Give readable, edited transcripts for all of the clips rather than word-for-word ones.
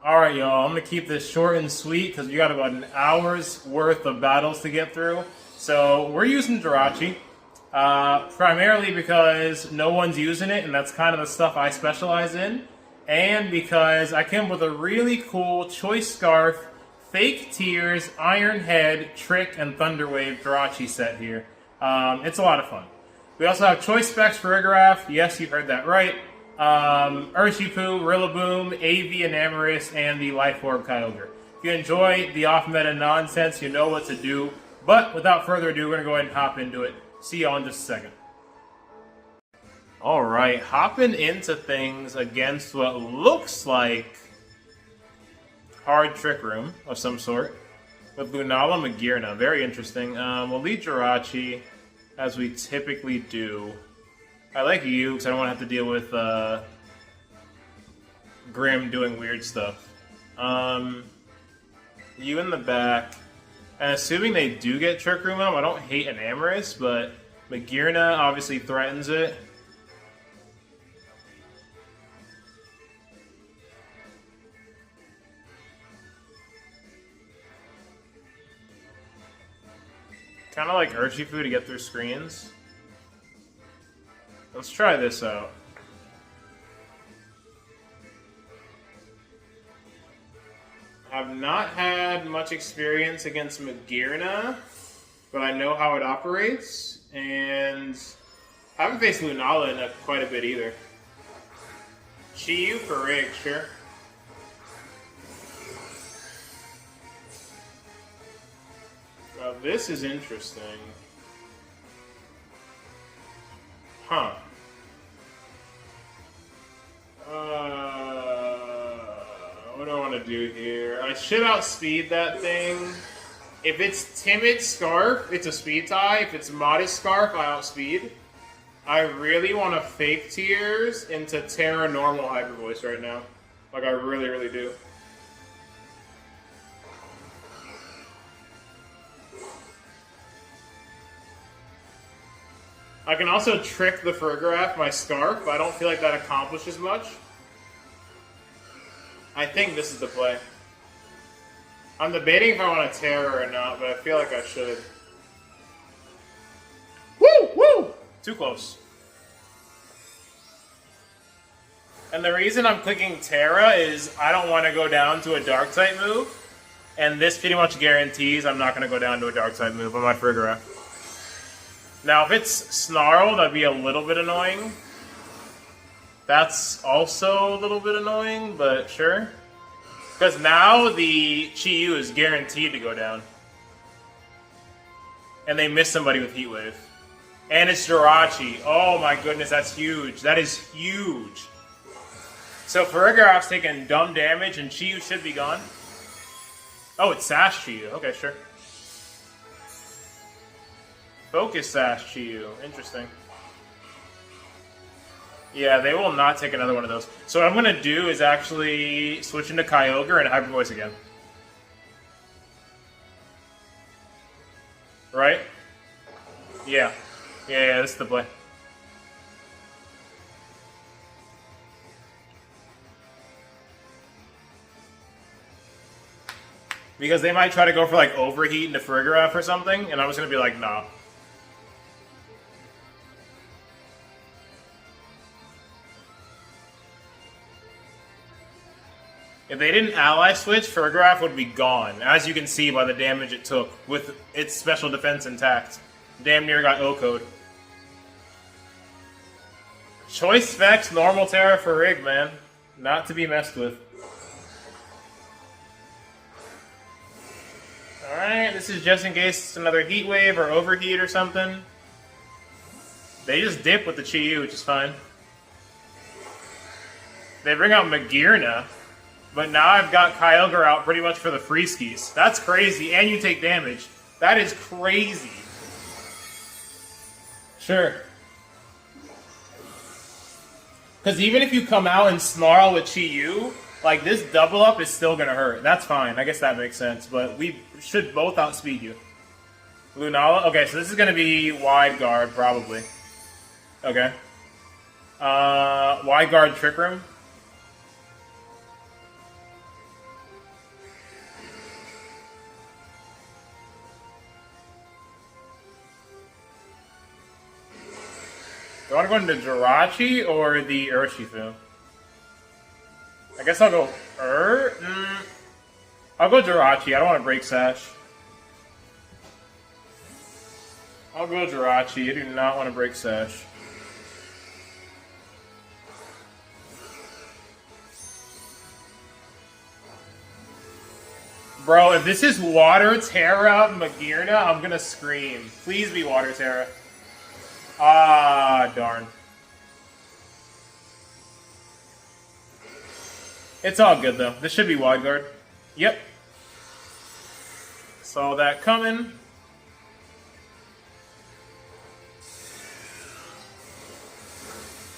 Alright, y'all, I'm going to keep this short and sweet because we got about an hour's worth of battles to get through. So, we're using JIRACHI, primarily because no one's using it, and that's kind of the stuff I specialize in. And because I came up with a really cool Choice Scarf, Fake Tears, Iron Head, Trick, and Thunderwave JIRACHI set here. It's a lot of fun. We also have Choice Specs for Rigraph. Yes, you heard that right. Urshifu, Rillaboom, AV Enamorus, and the Life Orb KYOGRE. If you enjoy the off-meta nonsense, you know what to do. But without further ado, we're going to go ahead and hop into it. See y'all in just a second. Alright, hopping into things against what looks like hard Trick Room of some sort. With Lunala Magearna. Very interesting. We'll lead JIRACHI as we typically do. I like you because I don't want to have to deal with Grim doing weird stuff. You in the back. And assuming they do get Trick Room up, I don't hate Enamorus, but Magearna obviously threatens it. Kind of like Urshifu to get through screens. Let's try this out. I've not had much experience against Magearna, but I know how it operates, and I haven't faced Lunala in quite a bit either. Chi-Yu for Rig, sure. Well, this is interesting. Huh. What do I want to do here? I should outspeed that thing. If it's Timid Scarf, it's a speed tie. If it's Modest Scarf, I outspeed. I really want to Fake Tears into Terra Normal Hyper Voice right now. Like, I really, really do. I can also trick the Fergraph, my Scarf, but I don't feel like that accomplishes much. I think this is the play. I'm debating if I want to Terror or not, but I feel like I should. Woo! Woo! Too close. And the reason I'm clicking Terra is I don't want to go down to a Dark-type move, and this pretty much guarantees I'm not going to go down to a Dark-type move on my Fergraph. Now, if it's Snarl, that'd be a little bit annoying. That's also a little bit annoying, but sure. Because now the Chi-Yu is guaranteed to go down. And they miss somebody with Heat Wave. And it's JIRACHI. Oh my goodness, that's huge. That is huge. So Ferrigraph's taking dumb damage and Chi-Yu should be gone. Oh, it's Sash Chi-Yu. Okay, sure. Focus Sash Chi-Yu. Interesting. Yeah, they will not take another one of those. So what I'm going to do is actually switch into KYOGRE and Hyper Voice again. Right? Yeah. Yeah, this is the play. Because they might try to go for like Overheat into Ferrigraph or something, and I'm just going to be like, nah. If they didn't ally switch, Ferrigraph would be gone, as you can see by the damage it took, with its special defense intact. Damn near got O-code. Choice Specs, normal Terra for Rig, man. Not to be messed with. Alright, this is just in case it's another Heat Wave or Overheat or something. They just dip with the Chi-Yu, which is fine. They bring out Magearna. But now I've got KYOGRE out pretty much for the free skis. That's crazy, and you take damage. That is crazy. Sure. Because even if you come out and Snarl with Chi-Yu, like this double up is still going to hurt. That's fine. I guess that makes sense. But we should both outspeed you. Lunala? Okay, so this is going to be wide guard, probably. Okay. Wide guard Trick Room. Do I want to go into Jirachi or the Urshifu? I guess I'll go I'll go Jirachi. I don't want to break Sash. I'll go Jirachi. I do not want to break Sash. Bro, if this is Water Terra Magearna, I'm gonna scream. Please be Water Terra. Ah, darn. It's all good, though. This should be Wide Guard. Yep. Saw that coming.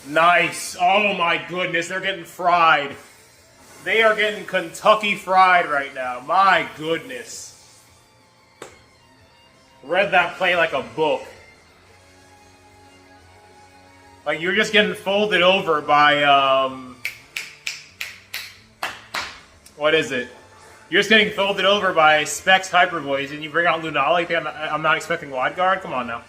Nice. Oh my goodness, they're getting fried. They are getting Kentucky fried right now. My goodness. Read that play like a book. Like you're just getting folded over by, what is it? You're just getting folded over by Specs Hyper Voice and you bring out Lunala. You think I'm not expecting Wide Guard? Come on now.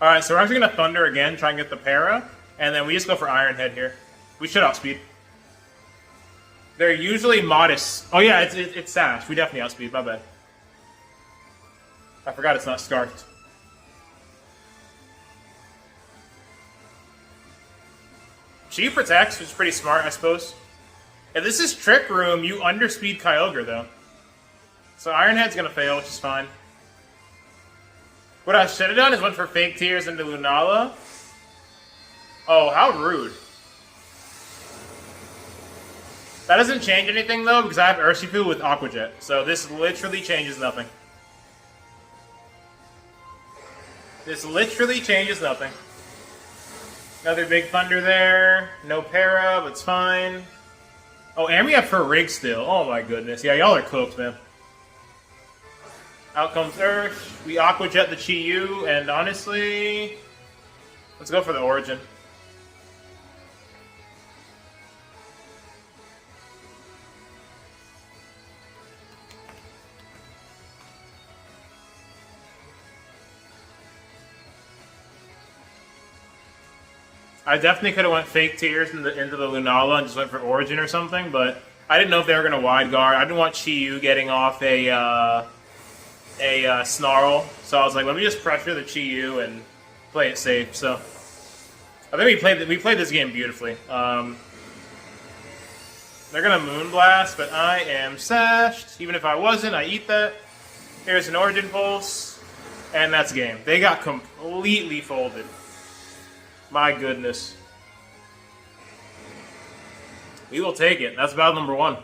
Alright, so we're actually going to Thunder again, try and get the Para. And then we just go for Iron Head here. We should outspeed. They're usually modest. Oh yeah, it's Sash. We definitely outspeed. My bad. I forgot it's not Scarfed. She protects, which is pretty smart, I suppose. If this is Trick Room, you underspeed Kyogre, though. So Iron Head's gonna fail, which is fine. What I should have done is went for Fake Tears into Lunala. Oh, how rude. That doesn't change anything, though, because I have Urshifu with Aqua Jet. So this literally changes nothing. This literally changes nothing. Another big Thunder there. No Para, but it's fine. Oh, and we have for REG still. Oh my goodness. Yeah, y'all are cooked, man. Out comes Earth. We Aqua Jet the Chi-Yu, and honestly, let's go for the Origin. I definitely could have went Fake Tears into the Lunala and just went for Origin or something, but I didn't know if they were going to Wide Guard. I didn't want Chi-Yu getting off a Snarl, so I was like, let me just pressure the Chi-Yu and play it safe. So I think we played this game beautifully. They're going to Moonblast, but I am sashed. Even if I wasn't, I eat that. Here's an Origin Pulse, and that's game. They got completely folded. My goodness. We will take it. That's battle number 1.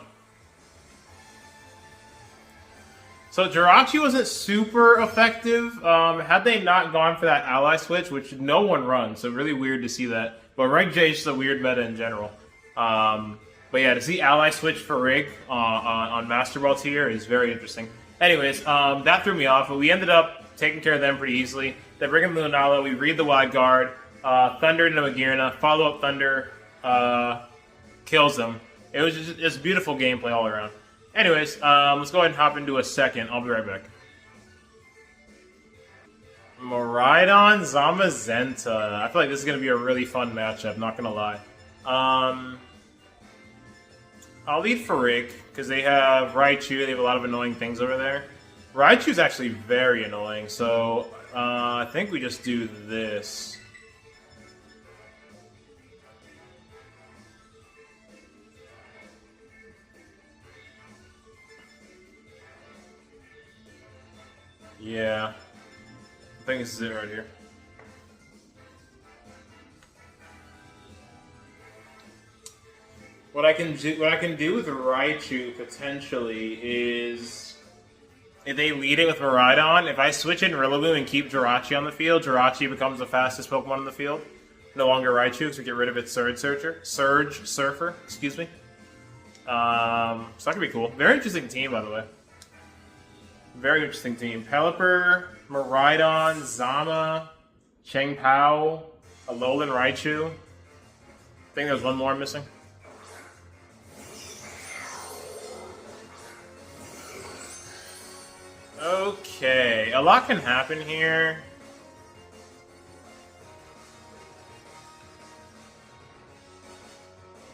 So Jirachi wasn't super effective. Had they not gone for that ally switch, which no one runs, so really weird to see that. But Reg J is just a weird meta in general. But yeah, to see ally switch for Rig on Master Ball tier is very interesting. Anyways, that threw me off, but we ended up taking care of them pretty easily. They bring in Lunala, we read the Wide Guard. Thunder into Magearna, follow-up Thunder, kills them. It was just beautiful gameplay all around. Anyways, let's go ahead and hop into a second. I'll be right back. Miraidon, Zamazenta. I feel like this is going to be a really fun matchup, not going to lie. I'll lead for Rig, because they have Raichu, they have a lot of annoying things over there. Raichu's actually very annoying, so I think we just do this. Yeah, I think this is it right here. What I can do with Raichu potentially is if they lead it with Miraidon, if I switch in Rillaboom and keep Jirachi on the field, Jirachi becomes the fastest Pokemon on the field. No longer Raichu, because we get rid of its Surge Surfer, excuse me. So that could be cool. Very interesting team, by the way. Very interesting team. Pelipper, Miraidon, Zama, Cheng Pao, Alolan Raichu. I think there's one more I'm missing. Okay, a lot can happen here.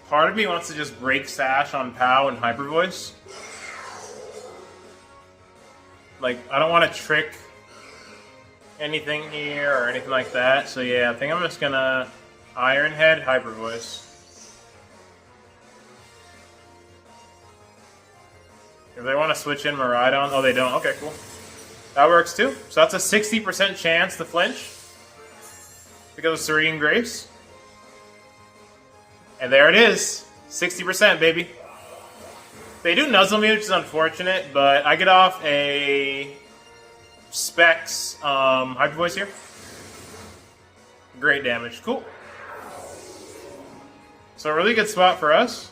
Part of me wants to just break Sash on POW and Hyper Voice. Like, I don't want to trick anything here or anything like that. So yeah, I think I'm just gonna Iron Head, Hyper Voice. If they want to switch in Miraidon, oh they don't. Okay, cool. That works too. So that's a 60% chance to flinch because of Serene Grace. And there it is. 60%, baby. They do nuzzle me, which is unfortunate, but I get off a Specs Hyper Voice here. Great damage. Cool. So a really good spot for us.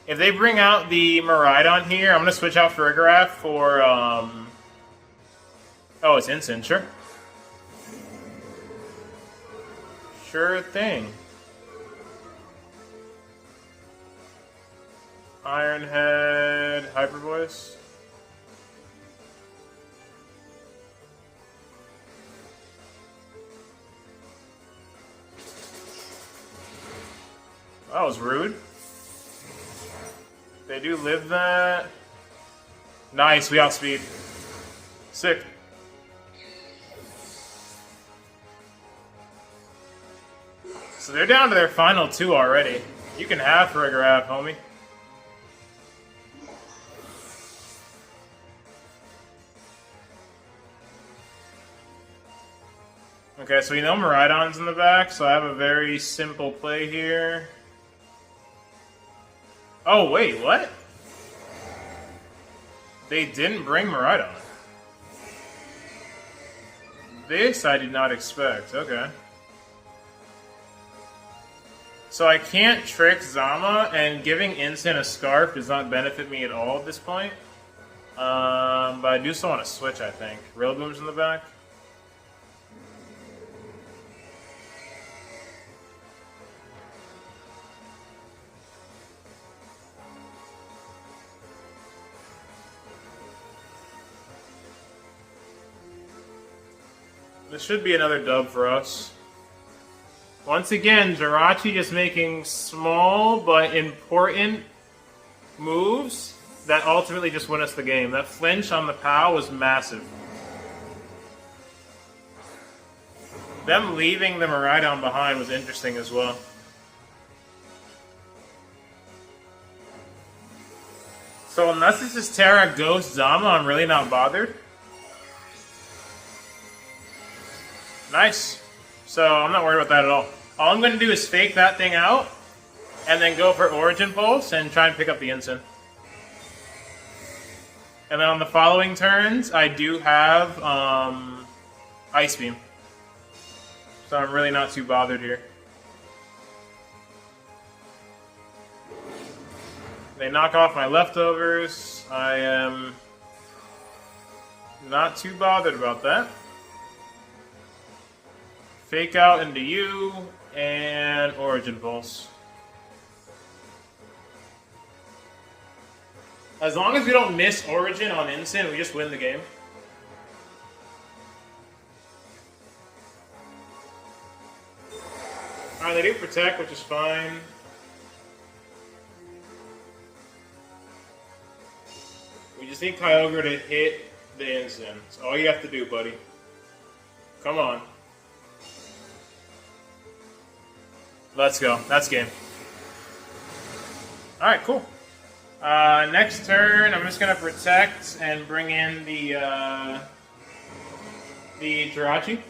If they bring out the Miraidon here, I'm going to switch out Farigiraf for, oh, it's Instant, sure. Sure thing. Iron Head, Hyper Voice. That was rude. They do live that. Nice, we outspeed. Sick. So they're down to their final 2 already. You can have Farigiraf, homie. Okay, so we know Miraidon's in the back, so I have a very simple play here. Oh, wait, what? They didn't bring Miraidon. This I did not expect. Okay. So I can't trick Zama, and giving Instant a Scarf does not benefit me at all at this point. But I do still want to switch, I think. Rillaboom's in the back. This should be another dub for us. Once again, Jirachi just making small but important moves that ultimately just win us the game. That flinch on the POW was massive. Them leaving the Miraidon behind was interesting as well. So unless this is Terra Ghost Zama, I'm really not bothered. Nice. So I'm not worried about that at all. All I'm going to do is fake that thing out, and then go for Origin Pulse and try and pick up the Instant. And then on the following turns, I do have Ice Beam. So I'm really not too bothered here. They knock off my leftovers. I am not too bothered about that. Fake out into you, and Origin Pulse. As long as we don't miss Origin on Instant, we just win the game. Alright, they do Protect, which is fine. We just need Kyogre to hit the Instant. That's all you have to do, buddy. Come on. Let's go. That's game. Alright, cool. Next turn, I'm just going to Protect and bring in the Jirachi.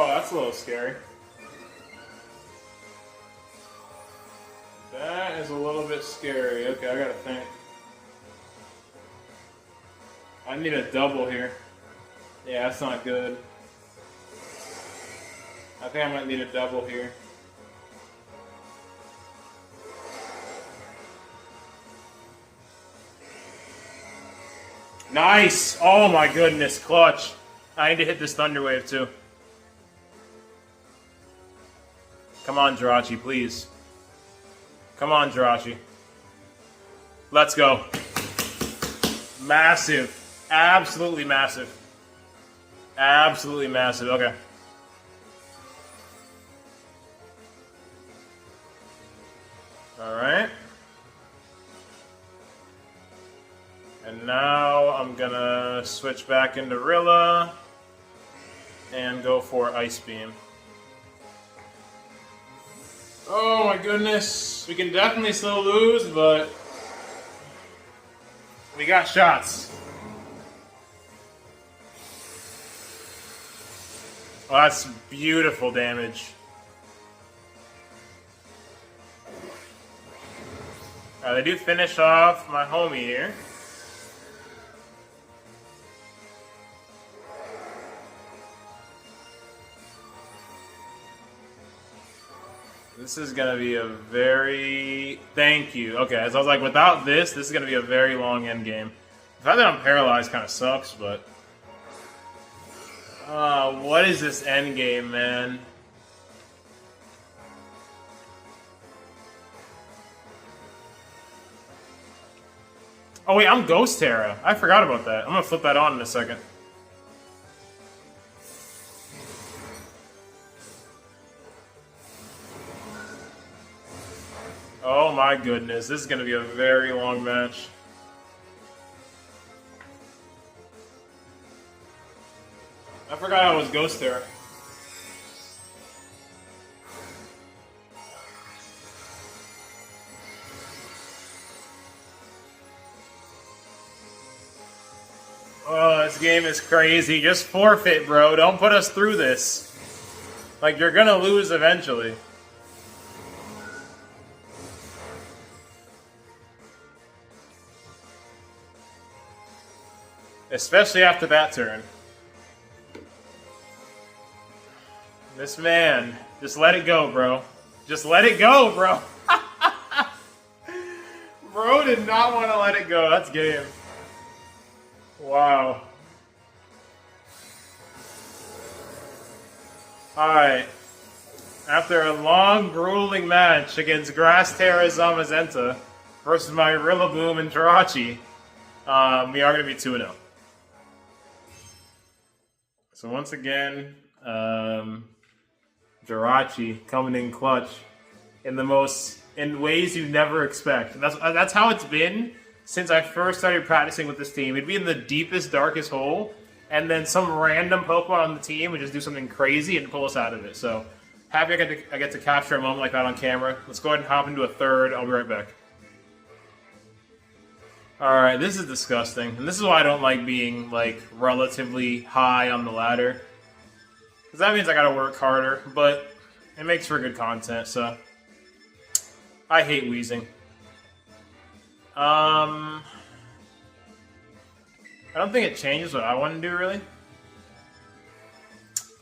That's a little scary. That is a little bit scary. Okay, I gotta think. I need a double here. Yeah, that's not good. I think I might need a double here. Nice! Oh my goodness, clutch. I need to hit this Thunder Wave too. Come on, Jirachi, please. Come on, Jirachi. Let's go. Massive. Absolutely massive. Absolutely massive. Okay. Alright. And now I'm gonna switch back into Rilla and go for Ice Beam. Oh my goodness. We can definitely still lose, but we got shots. Oh, that's beautiful damage. They do finish off my homie here. This is gonna be a very... Thank you. Okay, so I was like, without this is gonna be a very long end game. The fact that I'm paralyzed kind of sucks, but... what is this end game, man? Oh wait, I'm Ghost Terra. I forgot about that. I'm gonna flip that on in a second. Oh my goodness, this is gonna be a very long match. I forgot I was Ghost Terra. Oh, this game is crazy. Just forfeit, bro. Don't put us through this. Like, you're gonna lose eventually. Especially after that turn. This man. Just let it go, bro. Just let it go, bro. Bro did not want to let it go. That's game. Wow. Alright. After a long, grueling match against Grass Terra Zamazenta versus my Rillaboom and Jirachi, we are going to be 2-0. So once again, Jirachi coming in clutch in ways you never expect. And that's how it's been since I first started practicing with this team. It'd be in the deepest, darkest hole, and then some random Pokemon on the team would just do something crazy and pull us out of it. So happy I get to capture a moment like that on camera. Let's go ahead and hop into a third. I'll be right back. Alright, this is disgusting. And this is why I don't like being, like, relatively high on the ladder. Because that means I gotta work harder, but it makes for good content, so... I hate wheezing. I don't think it changes what I want to do, really.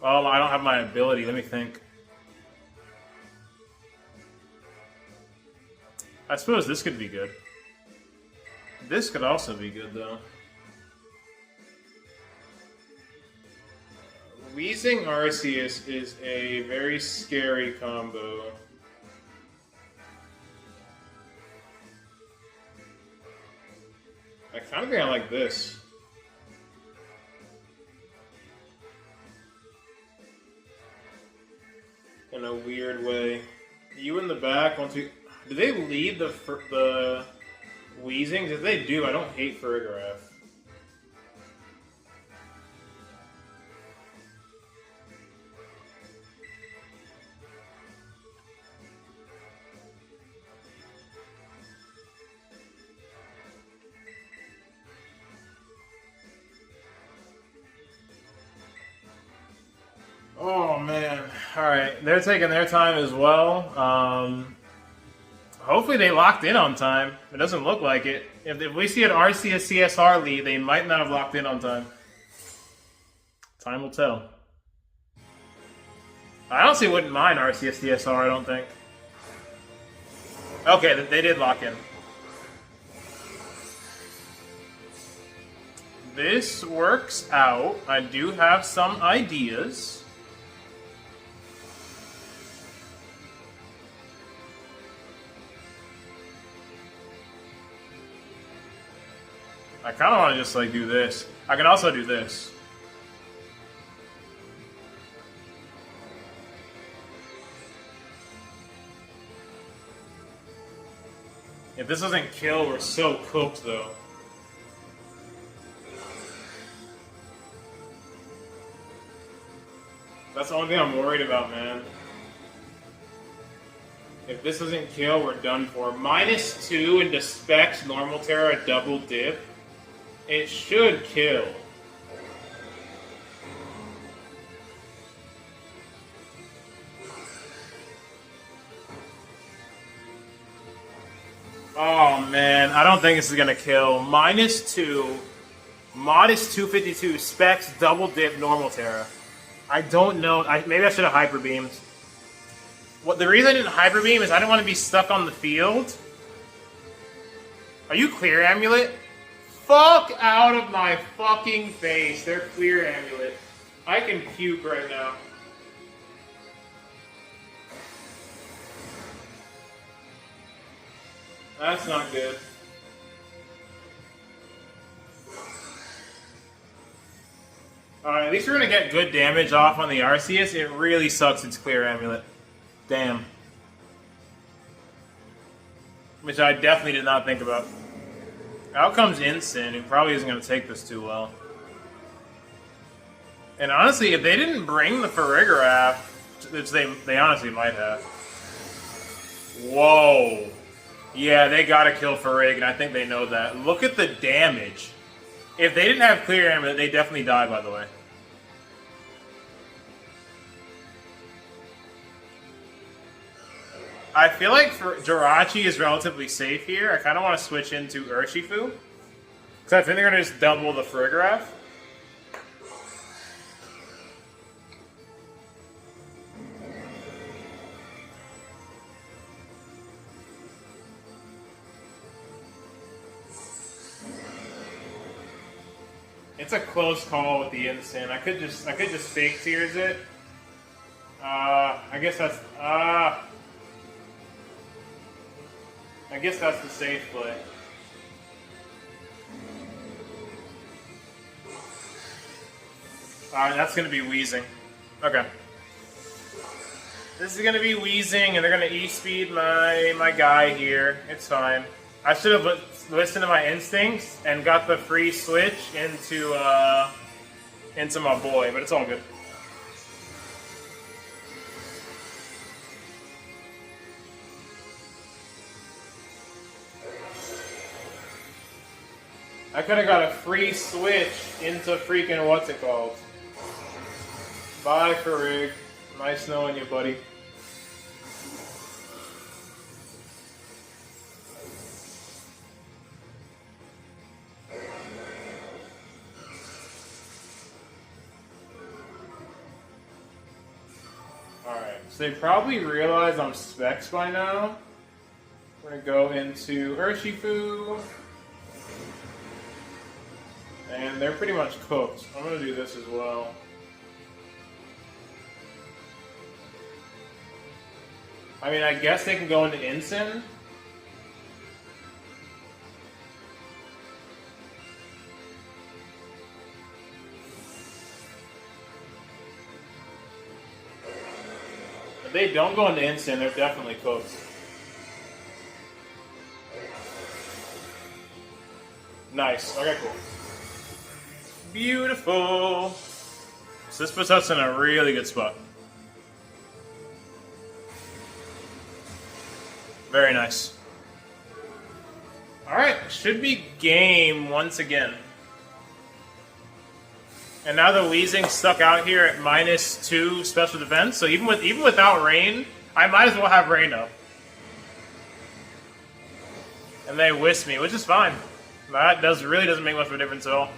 Well, I don't have my ability. Let me think. I suppose this could be good. This could also be good, though. Wheezing Arceus is a very scary combo. I kind of think I like this. In a weird way. You in the back, once we... Do they lead the Wheezing? If they do, I don't hate Farigiraf. Oh man. Alright, they're taking their time as well. Hopefully they locked in on time. It doesn't look like it. If we see an Arceus CSR lead, they might not have locked in on time. Time will tell. I honestly wouldn't mind Arceus CSR, I don't think. Okay, they did lock in. this works out. I do have some ideas. I kind of want to just like do this. I can also do this. If this doesn't kill, we're so cooked though. That's the only thing I'm worried about, man. If this doesn't kill, we're done for. -2 into Specs, Normal Terra, double dip. It should kill. Oh man, I don't think this is gonna kill. -2, modest 252, Specs, double dip, Normal Terra. I don't know. Maybe I should have hyper beamed. The reason I didn't hyper beam is I didn't want to be stuck on the field. Are you clear, Amulet? Fuck out of my fucking face. They're clear, Amulet. I can puke right now. That's not good. Alright, at least we're gonna get good damage off on the Arceus. It really sucks it's clear, Amulet. Damn. Which I definitely did not think about. Out comes Instant, who probably isn't gonna take this too well. And honestly, if they didn't bring the Farigiraf, which they honestly might have. Whoa. Yeah, they gotta kill Farig, and I think they know that. Look at the damage. If they didn't have clear Amulet, they definitely die, by the way. I feel like Jirachi is relatively safe here. I kind of want to switch into Urshifu. Because I think they're going to just double the Farigiraf. It's a close call with the Instant. I could just fake tears it. I guess that's the safe play. Alright, that's gonna be Wheezing. Okay. This is gonna be Wheezing, and they're gonna E-speed my guy here. It's fine. I should have listened to my instincts and got the free switch into my boy, but it's all good. I could have got a free switch into freaking what's it called. Bye, Farig. Nice knowing you, buddy. Alright, so they probably realize I'm Specs by now. We're gonna go into Urshifu. And they're pretty much cooked. I'm gonna do this as well. I mean, I guess they can go into Instant. If they don't go into Instant, they're definitely cooked. Nice. Okay, cool. Beautiful. So this puts us in a really good spot. Very nice. Alright, should be game once again. And now the Wheezing stuck out here at -2 special defense, so even without rain, I might as well have rain up. And they whisk me, which is fine. That really doesn't make much of a difference at all.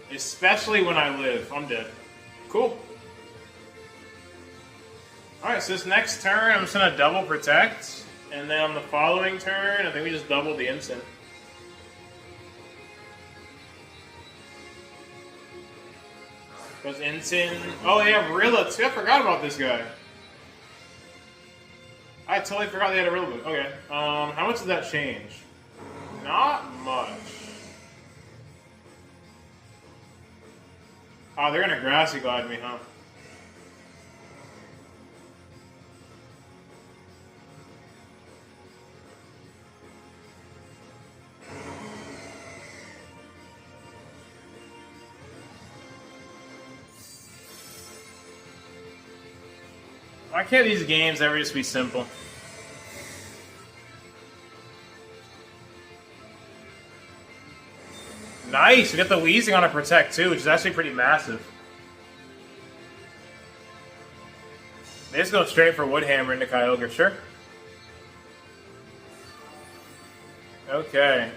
Especially when I live. I'm dead. Cool. Alright, so this next turn, I'm just going to double protect. And then on the following turn, I think we just double the instant. Because instant... Oh, they have Rilla too. I forgot about this guy. I totally forgot they had a Rilla. Okay. How much does that change? Not much. Oh, they're going to Grassy Glide me, huh? Why can't these games ever just be simple? Nice! We got the Weezing on a Protect too, which is actually pretty massive. They just go straight for Woodhammer into Kyogre, sure. Okay,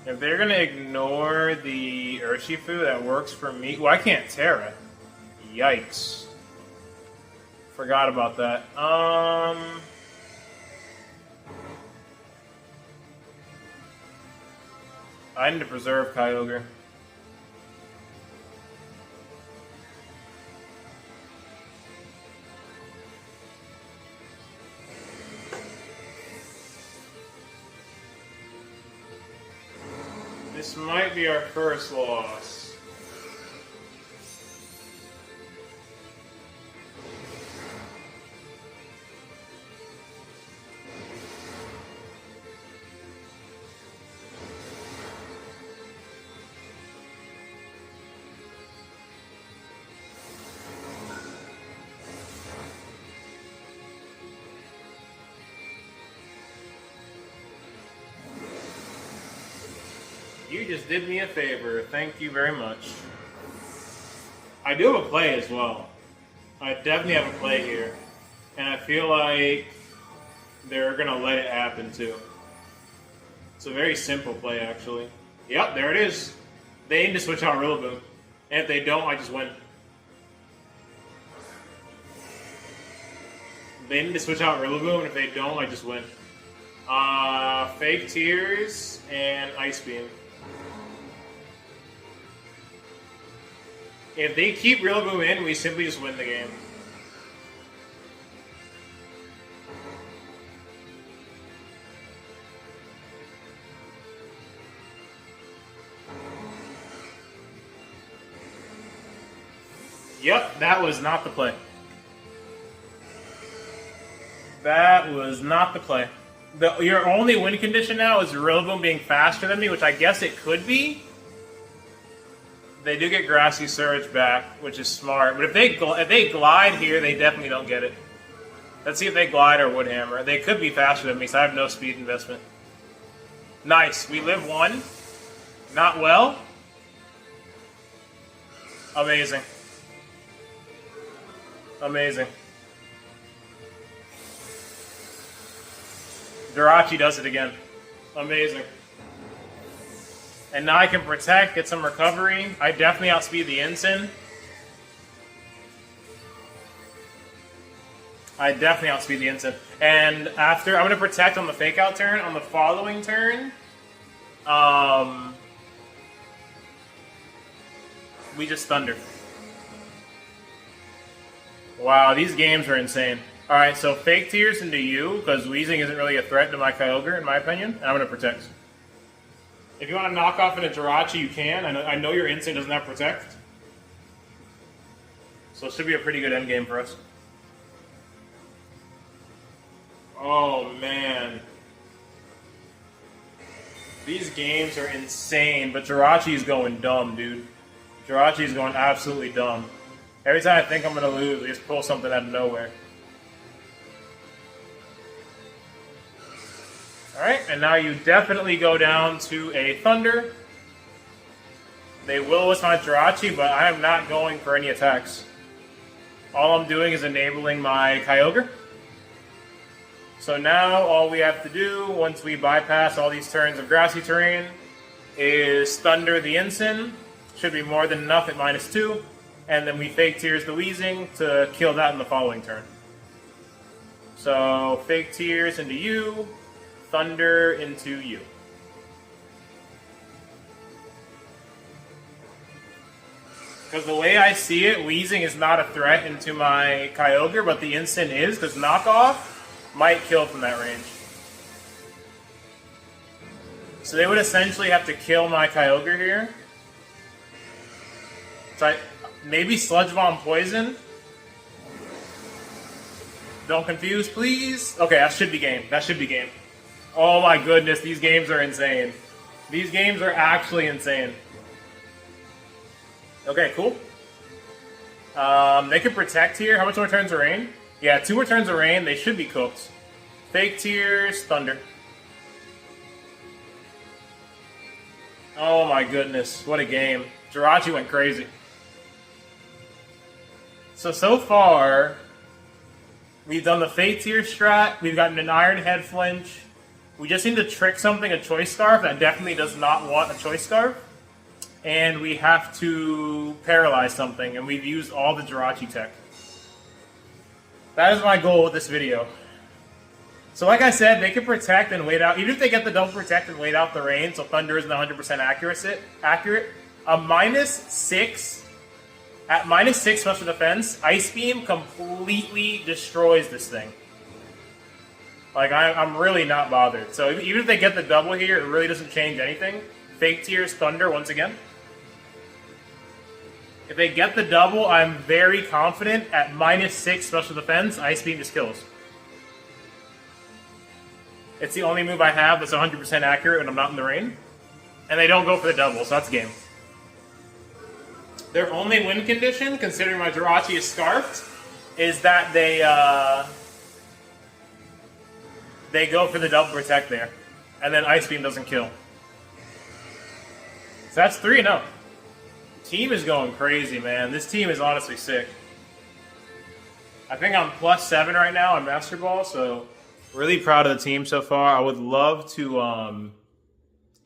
if they're gonna ignore the Urshifu, that works for me. Well, I can't Terra. Yikes. Forgot about that. I need to preserve Kyogre. This might be our first loss. You just did me a favor. Thank you very much. I do have a play as well. I definitely have a play here. And I feel like they're going to let it happen too. It's a very simple play, actually. Yep, there it is. They need to switch out Rillaboom. And if they don't, I just win. They need to switch out Rillaboom, and if they don't, I just win. Fake Tears and Ice Beam. If they keep Rillaboom in, we simply just win the game. Yep, that was not the play. That was not the play. Your only win condition now is Rillaboom being faster than me, which I guess it could be. They do get Grassy Surge back, which is smart. But if they glide here, they definitely don't get it. Let's see if they glide or Woodhammer. They could be faster than me, so I have no speed investment. Nice. We live one. Not well. Amazing. Amazing. Jirachi does it again. Amazing. And now I can protect, get some recovery. I definitely outspeed the Ensign. And after, I'm going to protect on the fake out turn. On the following turn, we just Thunder. Wow, these games are insane. Alright, so Fake Tears into you, because Weezing isn't really a threat to my Kyogre, in my opinion, and I'm going to Protect. If you want to knock off in a Jirachi, you can. I know your Instinct doesn't have Protect. So it should be a pretty good endgame for us. Oh, man. These games are insane, but Jirachi's going dumb, dude. Jirachi's going absolutely dumb. Every time I think I'm going to lose, we just pull something out of nowhere. Alright, and now you definitely go down to a Thunder. They will with my Jirachi, but I am not going for any attacks. All I'm doing is enabling my Kyogre. So now all we have to do, once we bypass all these turns of grassy terrain, is Thunder the Ensign. Should be more than enough at -2. and then we fake tears the wheezing to kill that in the following turn. So fake tears into you, thunder into you. Because the way I see it, wheezing is not a threat into my Kyogre, but the instant is, because knockoff might kill from that range. So they would essentially have to kill my Kyogre here. So maybe Sludge Bomb Poison. Don't confuse, please. Okay, that should be game. That should be game. Oh my goodness, these games are insane. These games are actually insane. Okay, cool. They can protect here. How much more turns of rain? Yeah, 2 more turns of rain. They should be cooked. Fake tears, thunder. Oh my goodness, what a game. Jirachi went crazy. So far, we've done the Fake Tears strat, we've gotten an Iron Head flinch. We just need to trick something a Choice Scarf that definitely does not want a Choice Scarf. And we have to paralyze something, and we've used all the Jirachi tech. That is my goal with this video. So like I said, they can protect and wait out, even if they get the double protect and wait out the rain, so Thunder isn't 100% accurate. A -6, at -6 special defense, Ice Beam completely destroys this thing. Like, I'm really not bothered. So even if they get the double here, it really doesn't change anything. Fake Tears, Thunder once again. If they get the double, I'm very confident at -6 special defense, Ice Beam just kills. It's the only move I have that's 100% accurate when I'm not in the rain. And they don't go for the double, so that's game. Their only win condition, considering my Jirachi is scarfed, is that they go for the double protect there. And then Ice Beam doesn't kill. So that's 3-0. Team is going crazy, man. This team is honestly sick. I think I'm +7 right now on Master Ball, so really proud of the team so far. I would love to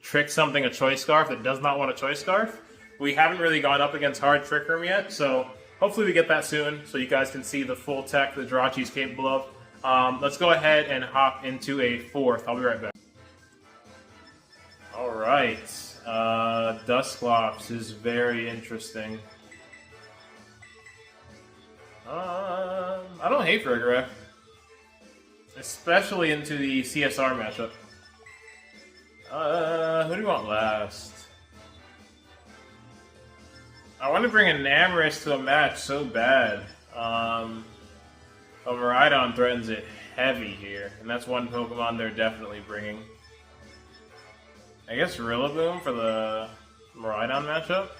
trick something a Choice Scarf that does not want a Choice Scarf. We haven't really gone up against hard Trick Room yet, so hopefully we get that soon so you guys can see the full tech that Jirachi is capable of. Let's go ahead and hop into a 4th. I'll be right back. Alright. Dusclops is very interesting. I don't hate Regret, especially into the CSR matchup. Who do you want last? I want to bring a Namorous to a match so bad. But Miraidon threatens it heavy here, and that's one Pokemon they're definitely bringing. I guess Rillaboom for the Miraidon matchup.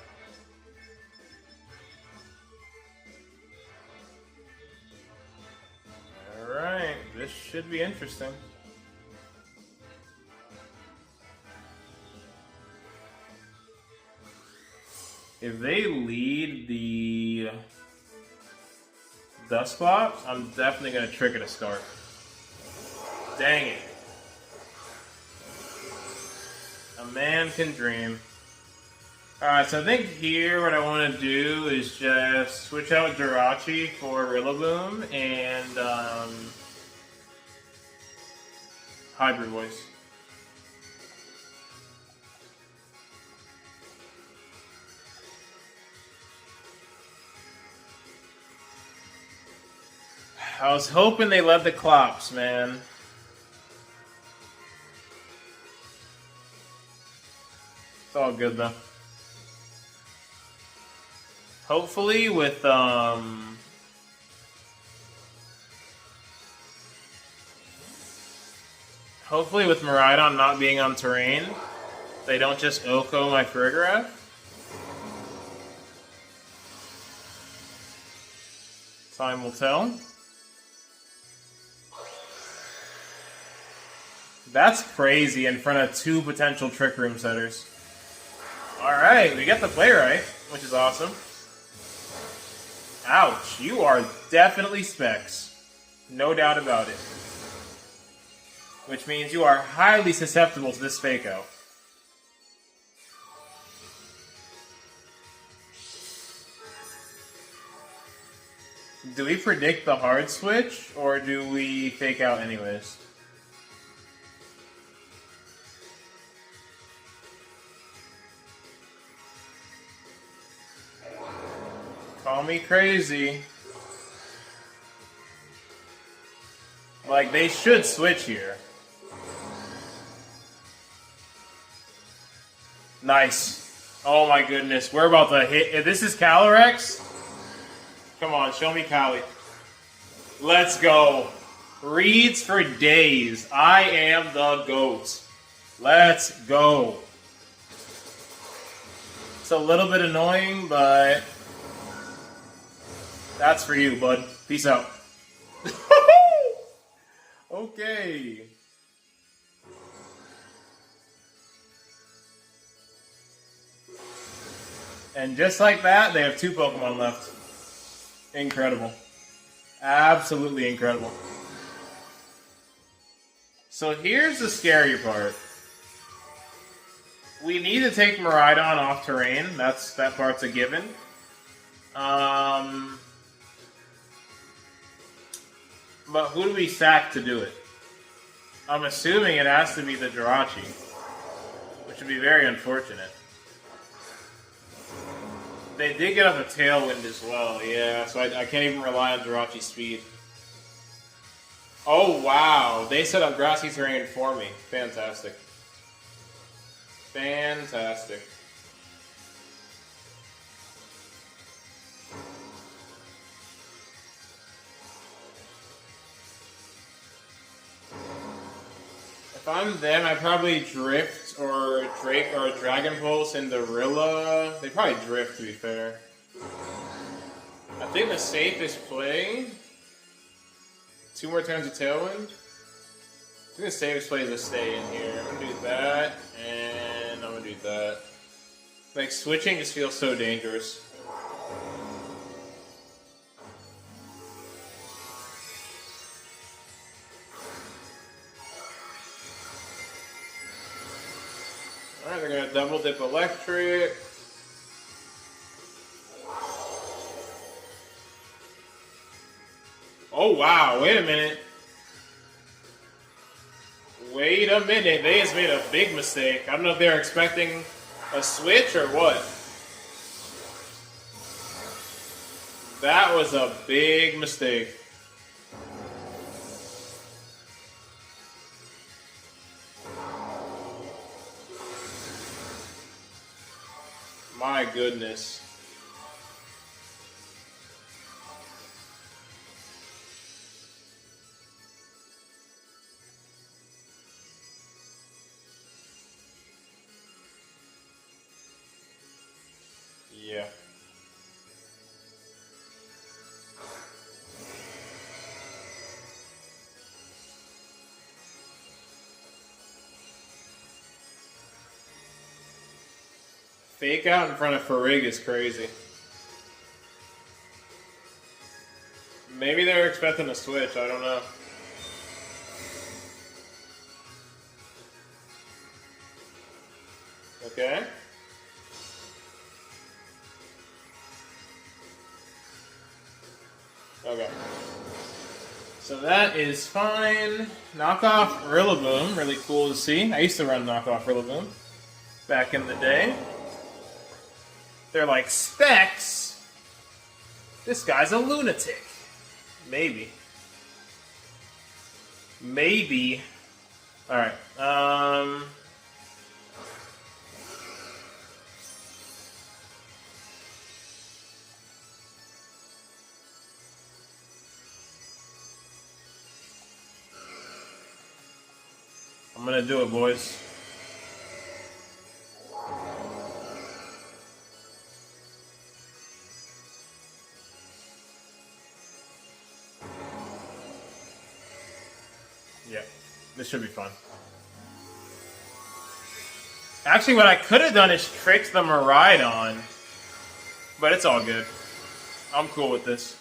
Alright, this should be interesting. If they lead the Dusclops, I'm definitely going to trick it a Scarf. Dang it. A man can dream. Alright, so I think here what I want to do is just switch out Jirachi for Rillaboom and Hybrid Voice. I was hoping they led the Clops, man. It's all good though. Hopefully with Miraidon not being on terrain, they don't just Oko my Farigiraf. Time will tell. That's crazy in front of 2 potential Trick Room setters. Alright, we get the play right, which is awesome. Ouch, you are definitely Specs. No doubt about it. Which means you are highly susceptible to this Fake Out. Do we predict the hard switch, or do we fake out anyways? Call me crazy. Like, they should switch here. Nice. Oh my goodness. We're about to hit. If this is Calyrex, come on, show me Cali. Let's go. Reads for days. I am the GOAT. Let's go. It's a little bit annoying, but that's for you, bud. Peace out. Okay. And just like that, they have 2 Pokemon left. Incredible. Absolutely incredible. So here's the scary part. We need to take Miraidon off terrain. That part's a given. But who do we sack to do it? I'm assuming it has to be the Jirachi, which would be very unfortunate. They did get up a Tailwind as well, yeah, so I can't even rely on Jirachi's speed. Oh, wow. They set up grassy terrain for me. Fantastic. Fantastic. If I'm them, I'd probably Drift or Drake or Dragon Pulse into Rilla. They'd probably Drift, to be fair. I think the safest play... 2 more turns of Tailwind? I think the safest play is to stay in here. I'm gonna do that, and I'm gonna do that. Like, switching just feels so dangerous. Alright, they're gonna double dip Electric. Oh wow, wait a minute. Wait a minute, they just made a big mistake. I don't know if they're expecting a switch or what. That was a big mistake. My goodness. Yeah. Fake out in front of REG is crazy. Maybe they're expecting a switch, I don't know. Okay. Okay. So that is fine. Knockoff Rillaboom, really cool to see. I used to run knockoff Rillaboom back in the day. They're like, Specs? This guy's a lunatic. Maybe. Maybe. Alright, I'm gonna do it, boys. Yeah, this should be fun. Actually, what I could have done is tricked the Miraidon, but it's all good. I'm cool with this.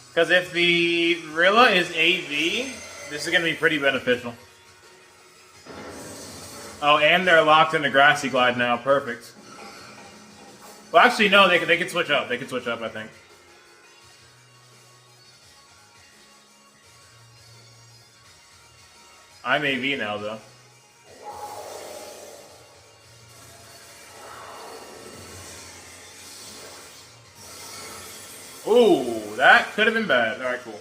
Because if the Rilla is AV, this is going to be pretty beneficial. Oh, and they're locked into Grassy Glide now. Perfect. Well, actually, no, they can switch up. They can switch up, I think. I'm AV now, though. Ooh, that could have been bad. Alright, cool.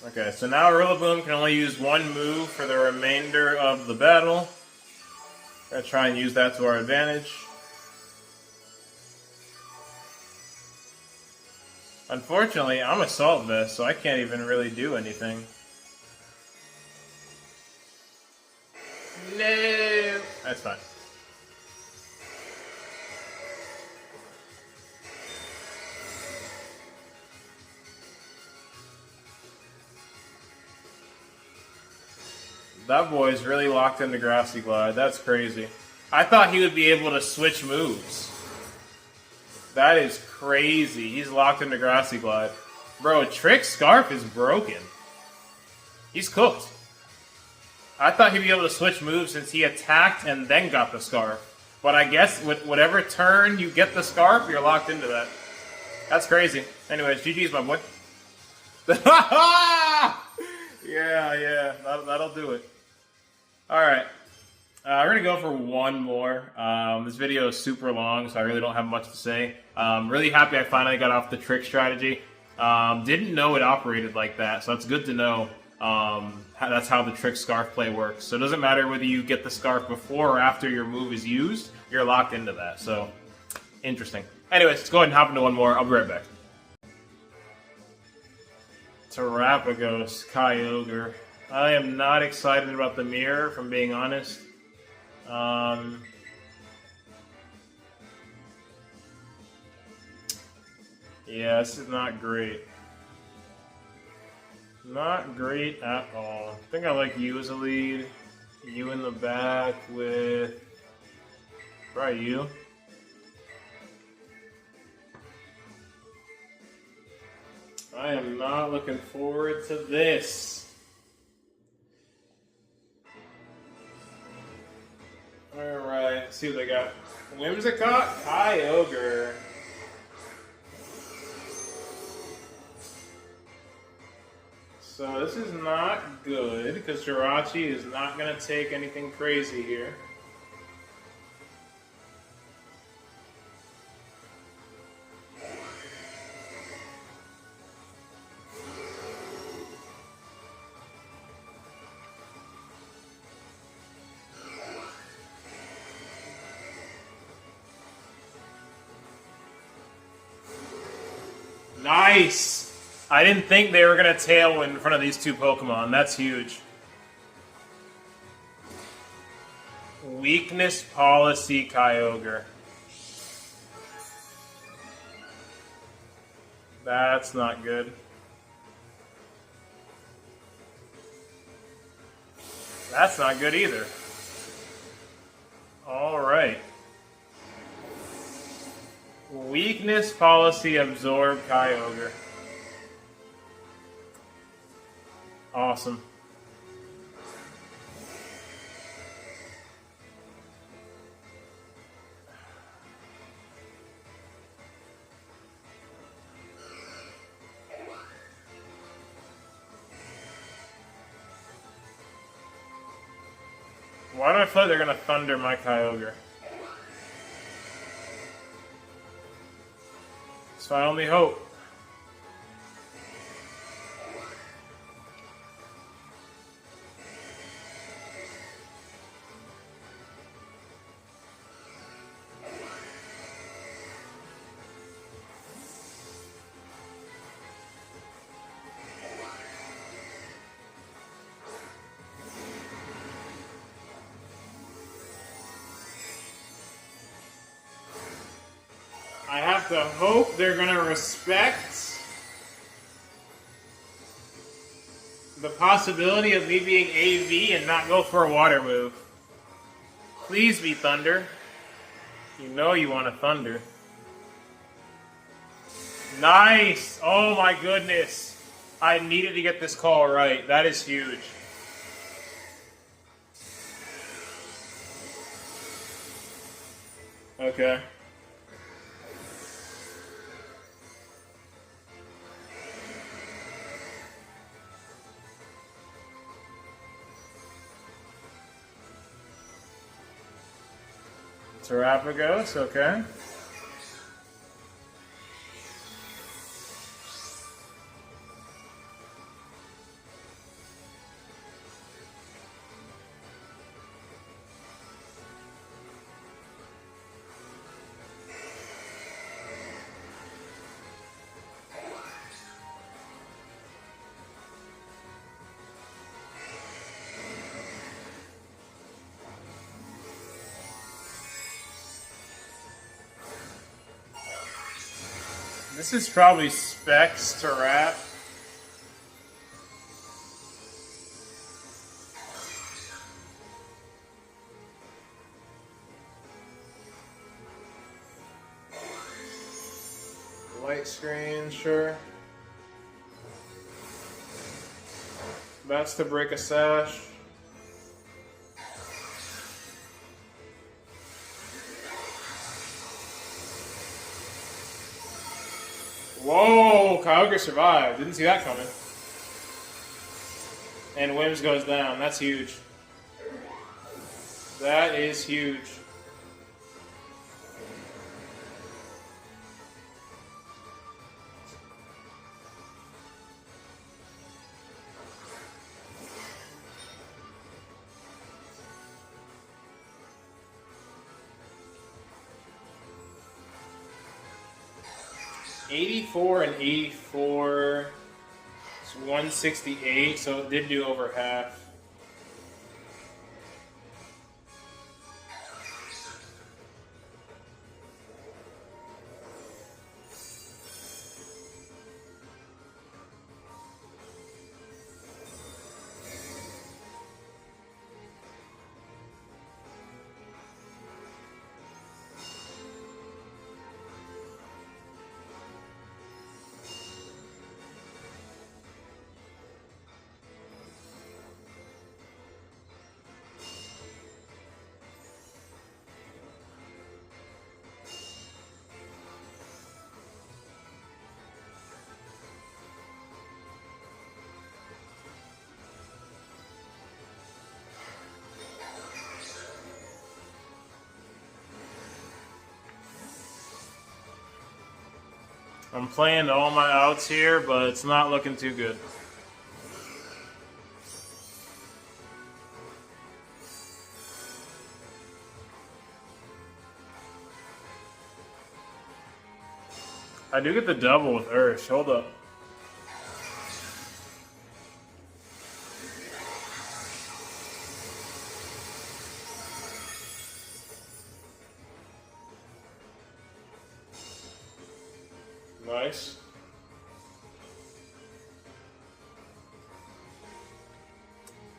Okay, so now Rillaboom can only use one move for the remainder of the battle. Gonna try and use that to our advantage. Unfortunately, I'm Assault Vest, so I can't even really do anything. No! That's fine. That boy's really locked into Grassy Glide. That's crazy. I thought he would be able to switch moves. That is crazy. He's locked into Grassy Glide. Bro, Trick Scarf is broken. He's cooked. I thought he'd be able to switch moves since he attacked and then got the Scarf. But I guess with whatever turn you get the Scarf, you're locked into that. That's crazy. Anyways, GG's, my boy. Yeah, that'll do it. Alright. We're going to go for one more. This video is super long, so I really don't have much to say. Really happy I finally got off the trick strategy. Didn't know it operated like that, so that's good to know. That's how the trick scarf play works. So it doesn't matter whether you get the scarf before or after your move is used, you're locked into that. So, interesting. Anyways, let's go ahead and hop into one more. I'll be right back. Terrapagos, Kyogre. I am not excited about the mirror, if I'm being honest. Yeah, this is not great. Not great at all. I think I like you as a lead. You in the back with... Probably you. I am not looking forward to this. Alright, let's see what they got. Whimsicott, Kyogre. So this is not good, because Jirachi is not going to take anything crazy here. Nice! I didn't think they were going to Tailwind in front of these two Pokemon. That's huge. Weakness Policy Kyogre. That's not good. That's not good either. Alright. Weakness Policy Absorb Kyogre. Awesome. Why do I feel like they're going to Thunder my Kyogre? It's my only hope. I have to hope they're going to respect the possibility of me being AV and not go for a water move. Please be Thunder. You know you want to Thunder. Nice! Oh my goodness. I needed to get this call right. That is huge. Okay. Terrapagos, okay. This is probably Specs to wrap. Light screen, sure. That's to break a sash. Whoa, KYOGRE survived. Didn't see that coming. And Wims goes down. That's huge. That is huge. $84 and $84. It's $168, so it did do over half. I'm playing all my outs here, but it's not looking too good. I do get the double with Ursh. Hold up. Nice.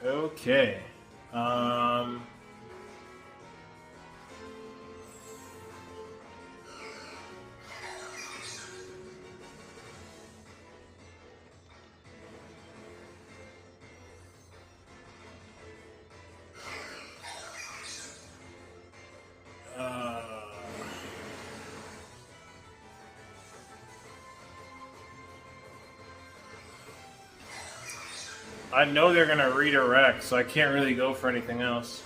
Okay. I know they're going to redirect, so I can't really go for anything else.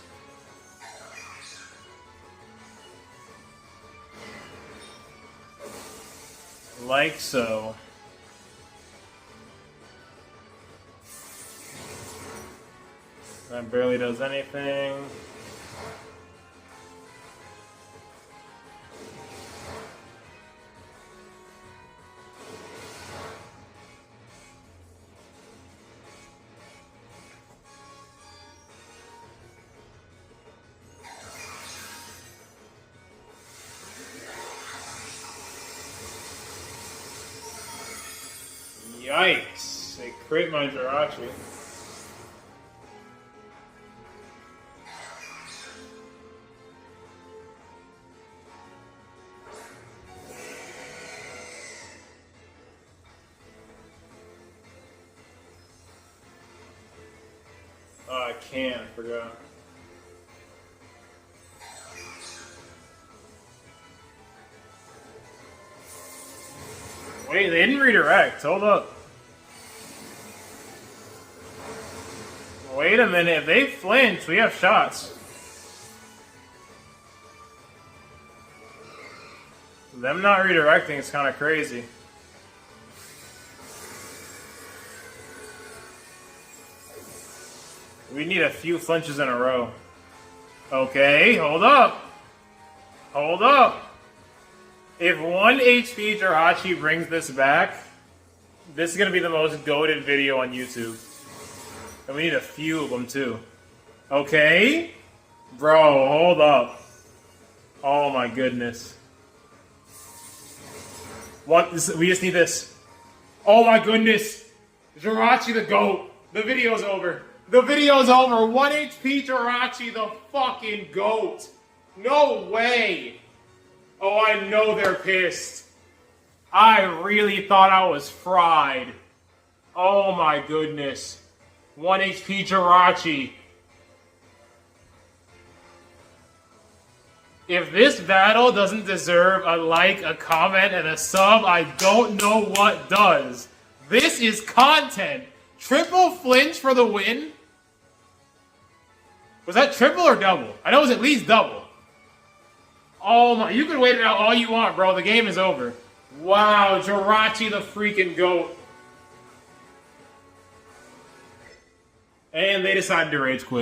Like so. That barely does anything. Yikes! They crit my Jirachi. Oh, I can't. I forgot. Wait, they didn't redirect. Hold up. Wait a minute. If they flinch, we have shots. Them not redirecting is kind of crazy. We need a few flinches in a row. Okay, hold up. Hold up. If 1 HP Jirachi brings this back, this is going to be the most goated video on YouTube. And we need a few of them too. Okay? Bro, hold up. Oh my goodness. What? We just need this. Oh my goodness. Jirachi the GOAT. The video's over. The video's over. 1 HP Jirachi the fucking GOAT. No way. Oh, I know they're pissed. I really thought I was fried. Oh my goodness. 1 HP Jirachi. If this battle doesn't deserve a like, a comment, and a sub, I don't know what does. This is content. Triple flinch for the win? Was that triple or double? I know it was at least double. Oh my, you can wait it out all you want, bro. The game is over. Wow, Jirachi the freaking GOAT. And they decided to rage quit.